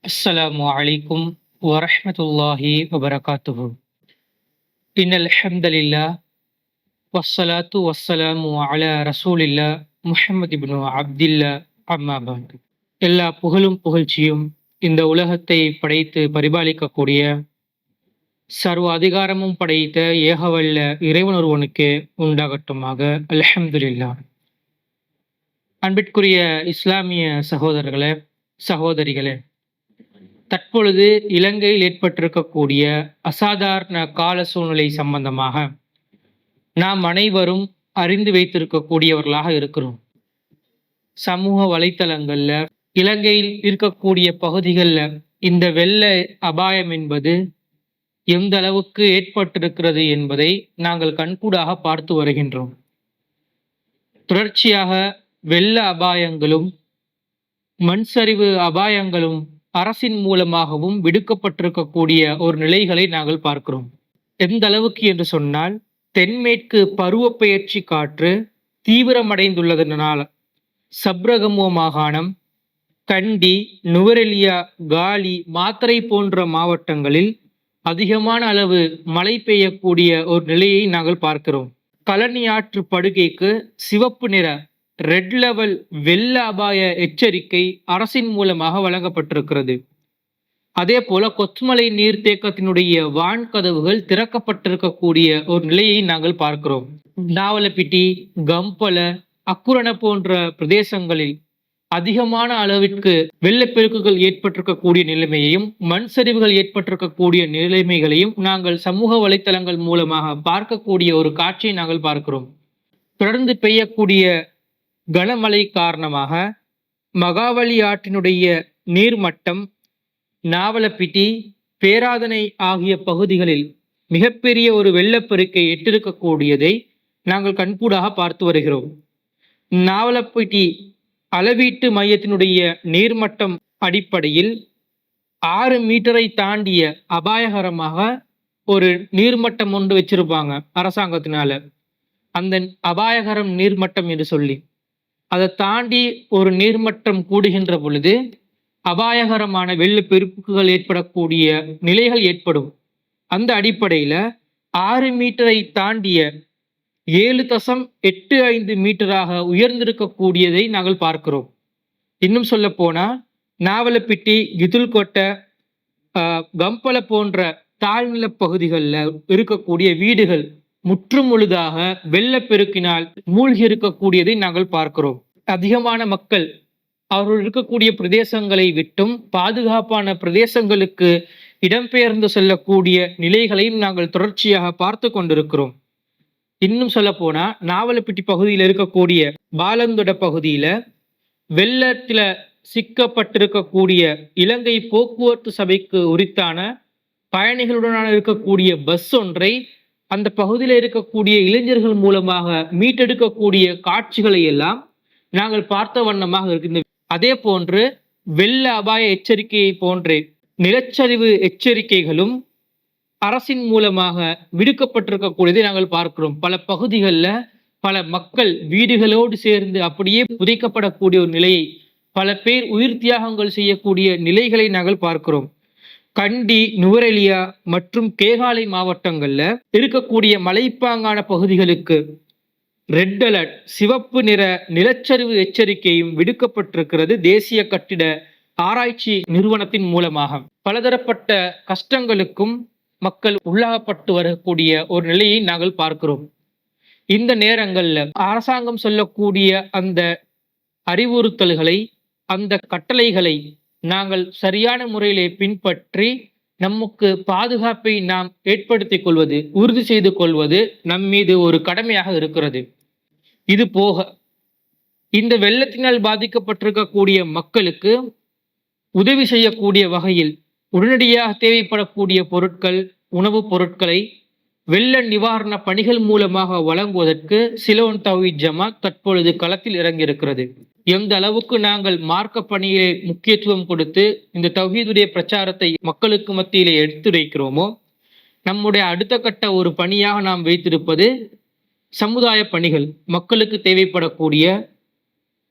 السلام عليكم ورحمة الله وبركاته. إن الحمد لله والصلاة والسلام على رسول الله முஹம்மது இப்னு அப்துல்லா அம்மா பாத். எல்லா புகழும் புகழ்ச்சியும் இந்த உலகத்தை படைத்து பரிபாலிக்கக்கூடிய சர்வ அதிகாரமும் படைத்த ஏகவல்ல இறைவன் ஒருவனுக்கு உண்டாகட்டுமாக. அல்ஹம்துலில்லாஹ். அன்பிற்குரிய இஸ்லாமிய சகோதரர்களே, சகோதரிகளே, தற்பொழுது இலங்கையில் ஏற்பட்டிருக்கக்கூடிய அசாதாரண கால சூழ்நிலை சம்பந்தமாக நாம் அனைவரும் அறிந்து வைத்திருக்கக்கூடியவர்களாக இருக்கிறோம். சமூக வலைத்தளங்கள்ல, இலங்கையில் இருக்கக்கூடிய பகுதிகளில் இந்த வெள்ள அபாயம் என்பது எந்த அளவுக்கு ஏற்பட்டிருக்கிறது என்பதை நாங்கள் கண்கூடாக பார்த்து வருகின்றோம். தொடர்ச்சியாக வெள்ள அபாயங்களும் மண் சரிவு அபாயங்களும் அரசின் மூலமாகவும் விடுக்கப்பட்டிருக்கக்கூடிய ஒரு நிலைகளை நாங்கள் பார்க்கிறோம். எந்த அளவுக்கு என்று சொன்னால், தென்மேற்கு பருவப்பெயர்ச்சி காற்று தீவிரமடைந்துள்ளதனால் சப்ரகமுவ மாகாணம், கண்டி, நுவரெலியா, காலி, மாத்தறை போன்ற மாவட்டங்களில் அதிகமான அளவு மழை பெய்யக்கூடிய ஒரு நிலையை நாங்கள் பார்க்கிறோம். கழனி ஆற்று படுகைக்கு சிவப்பு நிற ரெட் லெவல் வெள்ள அபாய எச்சரிக்கை அரசின் மூலமாக வழங்கப்பட்டிருக்கிறது. அதே போல கொத்மலை நீர்த்தேக்கத்தினுடைய வான்கதவுகள் திறக்கப்பட்டிருக்கக்கூடிய ஒரு நிலையை நாங்கள் பார்க்கிறோம். நாவலப்பிட்டி, கம்பல, அக்குரண போன்ற பிரதேசங்களில் அதிகமான அளவிற்கு வெள்ளப்பெருக்குகள் ஏற்பட்டிருக்கக்கூடிய நிலைமையையும் மண் சரிவுகள் ஏற்பட்டிருக்கக்கூடிய நிலைமைகளையும் நாங்கள் சமூக வலைத்தளங்கள் மூலமாக பார்க்கக்கூடிய ஒரு காட்சியை நாங்கள் பார்க்கிறோம். தொடர்ந்து பெய்யக்கூடிய கனமழை காரணமாக மகாவலி ஆற்றினுடைய நீர்மட்டம் நாவலப்பிட்டி, பேராதனை ஆகிய பகுதிகளில் மிகப்பெரிய ஒரு வெள்ளப்பெருக்கை எட்டிருக்கக்கூடியதை நாங்கள் கண்கூடாக பார்த்து வருகிறோம். நாவலப்பிட்டி அளவீட்டு மையத்தினுடைய நீர்மட்டம் அடிப்படையில் 6 மீட்டரை தாண்டிய அபாயகரமாக ஒரு நீர்மட்டம் ஒன்று வச்சிருப்பாங்க அரசாங்கத்தினால. அந்த அபாயகரம் நீர்மட்டம் என்று சொல்லி அதை தாண்டி ஒரு நீர்மட்டம் கூடுகின்ற பொழுது அபாயகரமான வெள்ளப்பெருக்குகள் ஏற்படக்கூடிய நிலைகள் ஏற்படும். அந்த அடிப்படையில 6 மீட்டரை தாண்டிய 7.85 மீட்டராக உயர்ந்திருக்கக்கூடியதை நாங்கள் பார்க்கிறோம். இன்னும் சொல்ல போனா நாவலப்பிட்டி, கிதுல்கோட்டை, கம்பல போன்ற தாழ்நில பகுதிகளில் இருக்கக்கூடிய வீடுகள் முற்றும் முழுதாக வெள்ளப்பெருக்கினால் மூழ்கி இருக்கக்கூடியதை நாங்கள் பார்க்கிறோம். அதிகமான மக்கள் அவர்கள் இருக்கக்கூடிய பிரதேசங்களை விட்டும் பாதுகாப்பான பிரதேசங்களுக்கு இடம்பெயர்ந்து செல்லக்கூடிய நிலைகளையும் நாங்கள் தொடர்ச்சியாக பார்த்து கொண்டிருக்கிறோம். இன்னும் சொல்ல போனா நாவலப்பிட்டி பகுதியில் இருக்கக்கூடிய பாலந்தொட பகுதியில வெள்ளத்துல சிக்கப்பட்டிருக்கக்கூடிய இலங்கை போக்குவரத்து சபைக்கு உரித்தான பயணிகளுடனான இருக்கக்கூடிய பஸ் ஒன்றை அந்த பகுதியில் இருக்கக்கூடிய இளைஞர்கள் மூலமாக மீட்டெடுக்கக்கூடிய காட்சிகளை எல்லாம் நாங்கள் பார்த்த வண்ணமாக இருக்கின்ற. அதே போன்று வெள்ள அபாய எச்சரிக்கையை போன்றே நிலச்சரிவு எச்சரிக்கைகளும் அரசின் மூலமாக விடுக்கப்பட்டிருக்கக்கூடியதை நாங்கள் பார்க்கிறோம். பல பகுதிகளில் பல மக்கள் வீடுகளோடு சேர்ந்து அப்படியே புதைக்கப்படக்கூடிய ஒரு நிலையை, பல பேர் உயிர் தியாகங்கள் செய்யக்கூடிய நிலைகளை நாங்கள் பார்க்கிறோம். கண்டி, நுவரெலியா மற்றும் கேகாலை மாவட்டங்கள்ல இருக்கக்கூடிய மலைப்பாங்கான பகுதிகளுக்கு ரெட் அலர்ட் சிவப்பு நிற நிலச்சரிவு எச்சரிக்கையும் விடுக்கப்பட்டிருக்கிறது தேசிய கட்டிட ஆராய்ச்சி நிறுவனத்தின் மூலமாக. பலதரப்பட்ட கஷ்டங்களுக்கும் மக்கள் உள்ளாகப்பட்டு வரக்கூடிய ஒரு நிலையை நாங்கள் பார்க்கிறோம். இந்த நேரங்கள்ல அரசாங்கம் சொல்லக்கூடிய அந்த அறிவுறுத்தல்களை, அந்த கட்டளைகளை நாங்கள் சரியான முறையிலே பின்பற்றி நமக்கு பாதுகாப்பை நாம் ஏற்படுத்திக் கொள்வது, உறுதி செய்து கொள்வது நம் மீது ஒரு கடமையாக இருக்கிறது. இது போக இந்த வெள்ளத்தினால் பாதிக்கப்பட்டிருக்கக்கூடிய மக்களுக்கு உதவி செய்யக்கூடிய வகையில் உடனடியாக தேவைப்படக்கூடிய பொருட்கள், உணவுப் பொருட்களை வெள்ள நிவாரண பணிகள் மூலமாக வழங்குவதற்கு சிலோன் தௌஹீத் ஜமாத் தற்பொழுது களத்தில் இறங்கியிருக்கிறது. எந்த அளவுக்கு நாங்கள் மார்க்க பணியை முக்கியத்துவம் கொடுத்து இந்த தௌஹீதுடைய பிரச்சாரத்தை மக்களுக்கு மத்தியிலே எடுத்துரைக்கிறோமோ, நம்முடைய அடுத்த கட்ட ஒரு பணியாக நாம் வைத்திருப்பது சமுதாய பணிகள். மக்களுக்கு தேவைப்படக்கூடிய,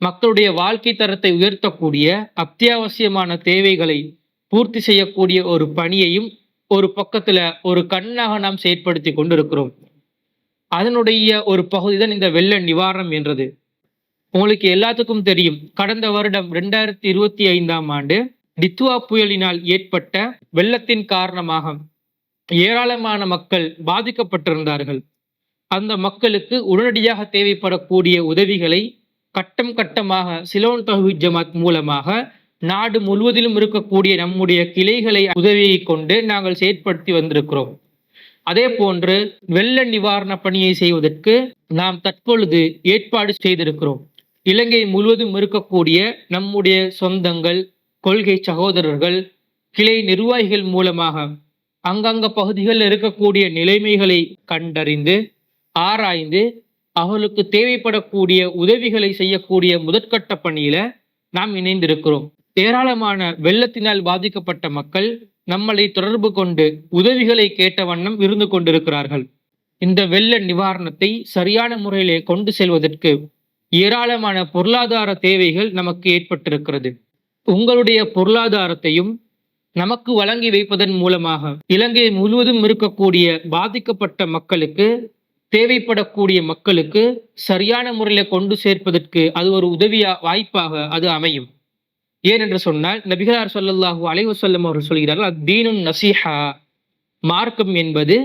மக்களுடைய வாழ்க்கை தரத்தை உயர்த்தக்கூடிய அத்தியாவசியமான தேவைகளை பூர்த்தி செய்யக்கூடிய ஒரு பணியையும் ஒரு பக்கத்துல ஒரு கண்ணாக நாம் செயற்படுத்தி கொண்டிருக்கிறோம். அதனுடைய ஒரு பகுதி தான் இந்த வெள்ள நிவாரணம் என்றது. உங்களுக்கு எல்லாத்துக்கும் தெரியும், கடந்த வருடம் 2025ஆம் ஆண்டு டித்வா புயலினால் ஏற்பட்ட வெள்ளத்தின் காரணமாக ஏராளமான மக்கள் பாதிக்கப்பட்டிருந்தார்கள். அந்த மக்களுக்கு உடனடியாக தேவைப்படக்கூடிய உதவிகளை கட்டம் கட்டமாக சிலோன் தௌஹீத் ஜமாத் மூலமாக நாடு முழுவதிலும் இருக்கக்கூடிய நம்முடைய கிளைகளை உதவியை கொண்டு நாங்கள் செயற்படுத்தி வந்திருக்கிறோம். அதே போன்று வெள்ள நிவாரண பணியை செய்வதற்கு நாம் தற்பொழுது ஏற்பாடு செய்திருக்கிறோம். இலங்கை முழுவதும் இருக்கக்கூடிய நம்முடைய சொந்தங்கள், கொள்கை சகோதரர்கள், கிளை நிர்வாகிகள் மூலமாக அங்கங்க பகுதிகளில் இருக்கக்கூடிய நிலைமைகளை கண்டறிந்து ஆராய்ந்து அவர்களுக்கு தேவைப்படக்கூடிய உதவிகளை செய்யக்கூடிய முதற்கட்ட பணியில நாம் இணைந்திருக்கிறோம். ஏராளமான வெள்ளத்தினால் பாதிக்கப்பட்ட மக்கள் நம்மளை தொடர்பு கொண்டு உதவிகளை கேட்ட வண்ணம் இருந்து கொண்டிருக்கிறார்கள். இந்த வெள்ள நிவாரணத்தை சரியான முறையிலே கொண்டு செல்வதற்கு ஏராளமான பொருளாதார தேவைகள் நமக்கு ஏற்பட்டிருக்கிறது. உங்களுடைய பொருளாதாரத்தையும் நமக்கு வழங்கி வைப்பதன் மூலமாக இலங்கை முழுவதும் இருக்கக்கூடிய பாதிக்கப்பட்ட மக்களுக்கு, தேவைப்படக்கூடிய மக்களுக்கு சரியான முறையில கொண்டு சேர்ப்பதற்கு அது ஒரு உதவியா வாய்ப்பாக அது அமையும். ஏனென்று சொன்னால் நபிகளார் ஸல்லல்லாஹு அலைஹி வஸல்லம் அவர்கள் சொல்கிறார்கள், அத்தீனுன் நசீஹா, மார்க்கம் என்பது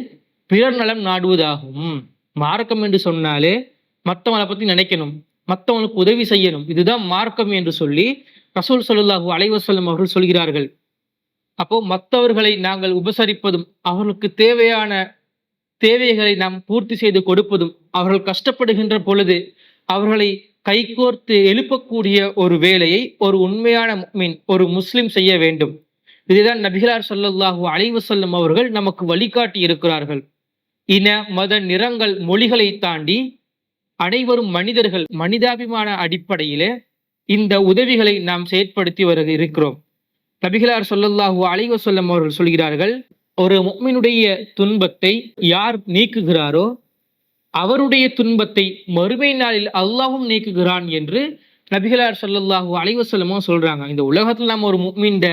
பிறர் நலம் நாடுவதாகும். மார்க்கம் என்று சொன்னாலே மற்றவங்களை பத்தி நினைக்கணும், மற்றவங்களுக்கு உதவி செய்யணும், இதுதான் மார்க்கம் என்று சொல்லி ரசூல் ஸல்லல்லாஹு அலைஹி வஸல்லம் அவர்கள் சொல்கிறார்கள். அப்போ மற்றவர்களை நாங்கள் உபசரிப்பதும், அவர்களுக்கு தேவையான தேவைகளை நாம் பூர்த்தி செய்து கொடுப்பதும், அவர்கள் கஷ்டப்படுகின்ற பொழுது அவர்களை கைகோர்த்து எழுப்பக்கூடிய ஒரு வேலையை ஒரு உண்மையான முஃமின், ஒரு முஸ்லிம் செய்ய வேண்டும். இதுதான் நபிகளார் ஸல்லல்லாஹு அலைஹி வஸல்லம் அவர்கள் நமக்கு வழிகாட்டி இருக்கிறார்கள். இன, மத, நிறங்கள், மொழிகளை தாண்டி அனைவரும் மனிதர்கள், மனிதாபிமான அடிப்படையிலே இந்த உதவிகளை நாம் செயற்படுத்தி இருக்கிறோம். நபிகளார் ஸல்லல்லாஹு அலைஹி வஸல்லம் அவர்கள் சொல்கிறார்கள், ஒரு முஃமினுடைய துன்பத்தை யார் நீக்குகிறாரோ அவருடைய துன்பத்தை மறுமை நாளில் அல்லாஹ்வும் நீக்குகிறான் என்று நபிகளார் ஸல்லல்லாஹு அலைஹி வஸல்லம் சொல்றாங்க. இந்த உலகத்துல நம்ம ஒரு முஃமின்ட,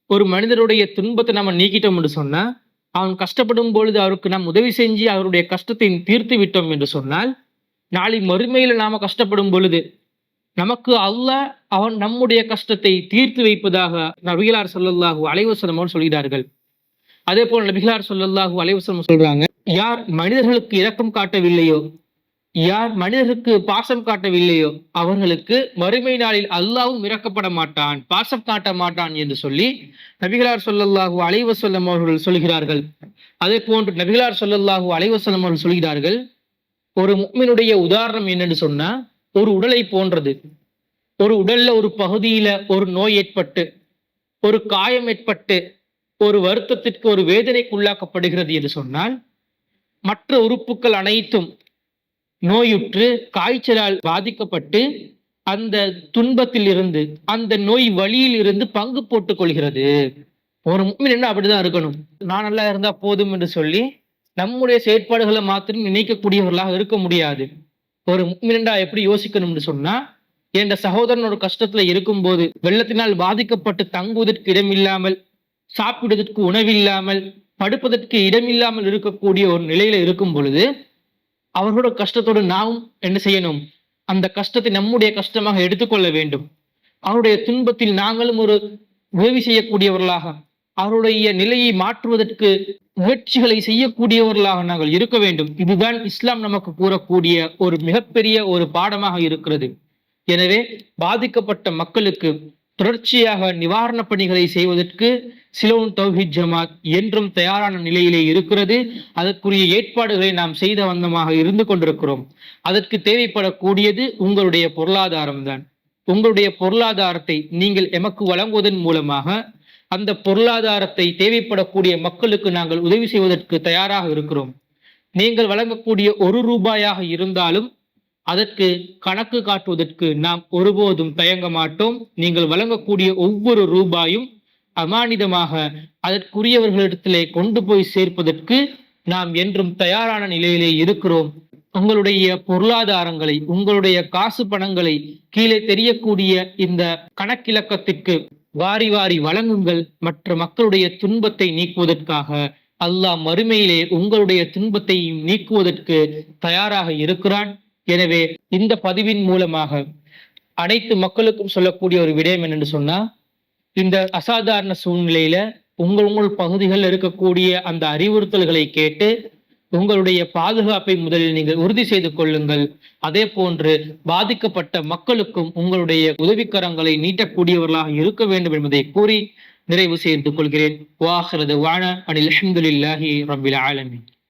ஒரு மனிதருடைய துன்பத்தை நம்ம நீக்கிட்டோம் என்று சொன்னா, அவன் கஷ்டப்படும் பொழுது அவருக்கு நாம் உதவி செஞ்சு அவருடைய கஷ்டத்தை தீர்த்து விட்டோம் என்று சொன்னால், நாளை மறுமையில நாம கஷ்டப்படும் பொழுது நமக்கு அல்லாஹ் அவன் நம்முடைய கஷ்டத்தை தீர்த்து வைப்பதாக நபிகளார் ஸல்லல்லாஹு அலைஹி வஸல்லம் சொல்கிறார்கள். அதே போல் நபிகளார் ஸல்லல்லாஹு அலைஹி வஸல்லம் சொல்றாங்க, யார் மனிதர்களுக்கு இரக்கம் காட்டவில்லையோ, யார் மனிதர்களுக்கு பாசம் காட்டவில்லையோ அவர்களுக்கு மறுமை நாளில் அல்லாஹ்வும் இரக்கப்பட மாட்டான், பாசம் காட்ட மாட்டான் என்று சொல்லி நபிகளார் ஸல்லல்லாஹு அலைஹி வஸல்லம் அவர்கள் சொல்கிறார்கள். அதே போன்று நபிகளார் ஸல்லல்லாஹு அலைஹி வஸல்லம் அவர்கள் சொல்கிறார்கள், ஒரு முஃமினுடைய உதாரணம் என்னன்னு சொன்னா, ஒரு உடலை போன்றது. ஒரு உடல்ல ஒரு பகுதியில ஒரு நோய் ஏற்பட்டு, ஒரு காயம் ஏற்பட்டு, ஒரு வருத்தத்திற்கு, ஒரு வேதனைக்கு உள்ளாக்கப்படுகிறது என்று சொன்னால், மற்ற உறுப்புகள் அனைத்தும் நோயுற்று காய்ச்சலால் பாதிக்கப்பட்டு அந்த துன்பத்தில் இருந்து, அந்த நோய் வலியில் இருந்து பங்கு போட்டுக் கொள்கிறது. ஒரு முஃமின் என்ன அப்படிதான் இருக்கணும். நான் நல்லா இருந்தா போதும் என்று சொல்லி நம்முடைய செயற்பாடுகளை மாத்திரம் நினைக்கக்கூடியவர்களாக இருக்க முடியாது. ஒரு முஃமின்டா எப்படி யோசிக்கணும்னு சொன்னா, என்ற சகோதரன் ஒரு கஷ்டத்துல இருக்கும்போது, வெள்ளத்தினால் பாதிக்கப்பட்டு தங்குவதற்கு இடமில்லாமல், சாப்பிடுவதற்கு உணவில்லாமல், படுப்பதற்கு இடமில்லாமல் இருக்கக்கூடிய ஒரு நிலையில இருக்கும் பொழுது, அவர்களோட கஷ்டத்தோடு நாம் என்ன செய்யணும்? அந்த கஷ்டத்தை நம்முடைய கஷ்டமாக எடுத்துக்கொள்ள வேண்டும். அவருடைய துன்பத்தில் நாங்களும் ஒரு உதவி செய்யக்கூடியவர்களாக, அவருடைய நிலையை மாற்றுவதற்கு முயற்சிகளை செய்யக்கூடியவர்களாக நாங்கள் இருக்க வேண்டும். இதுதான் இஸ்லாம் நமக்கு கூறக்கூடிய ஒரு மிகப்பெரிய ஒரு பாடமாக இருக்கிறது. எனவே பாதிக்கப்பட்ட மக்களுக்கு தொடர்ச்சியாக நிவாரண பணிகளை செய்வதற்கு சிலோன் தௌஹீத் ஜமாத் என்றும் தயாரான நிலையிலே இருக்கிறது. அதற்குரிய ஏற்பாடுகளை நாம் செய்த வண்ணமாக இருந்து கொண்டிருக்கிறோம். அதற்கு தேவைப்படக்கூடியது உங்களுடைய பொருளாதாரம் தான். உங்களுடைய பொருளாதாரத்தை நீங்கள் எமக்கு வழங்குவதன் மூலமாக அந்த பொருளாதாரத்தை தேவைப்படக்கூடிய மக்களுக்கு நாங்கள் உதவி செய்வதற்கு தயாராக இருக்கிறோம். நீங்கள் வழங்கக்கூடிய ₹1 இருந்தாலும் அதற்கு கணக்கு காட்டுவதற்கு நாம் ஒருபோதும் தயங்க மாட்டோம். நீங்கள் வழங்கக்கூடிய ஒவ்வொரு ரூபாயும் அமானிதமாக அதற்குரியவர்களிடத்திலே கொண்டு போய் சேர்ப்பதற்கு நாம் என்றும் தயாரான நிலையிலே இருக்கிறோம். உங்களுடைய பொருளாதாரங்களை, உங்களுடைய காசு பணங்களை கீழே தெரியக்கூடிய இந்த கணக்கிலக்கத்திற்கு வாரி வாரி வழங்குங்கள். மற்ற மக்களுடைய துன்பத்தை நீக்குவதற்காக அல்லாஹ் மறுமையிலே உங்களுடைய துன்பத்தை நீக்குவதற்கு தயாராக இருக்கிறான். எனவே இந்த பதிவின் மூலமாக அனைத்து மக்களுக்கும் சொல்லக்கூடிய ஒரு விடயம் என்னென்று சொன்னா, இந்த அசாதாரண சூழ்நிலையில உங்கள் பகுதிகளில் இருக்கக்கூடிய அந்த அறிவுறுத்தல்களை கேட்டு உங்களுடைய பாதுகாப்பை முதலில் நீங்கள் உறுதி செய்து கொள்ளுங்கள். அதே போன்று பாதிக்கப்பட்ட மக்களுக்கும் உங்களுடைய உதவிக்கரங்களை நீட்டக்கூடியவர்களாக இருக்க வேண்டும் என்பதை கூறி நிறைவு செய்து கொள்கிறேன். வாஹிரு தஅவானா அனில் ஹம்துலில்லாஹி ரப்பில் ஆலமீன்.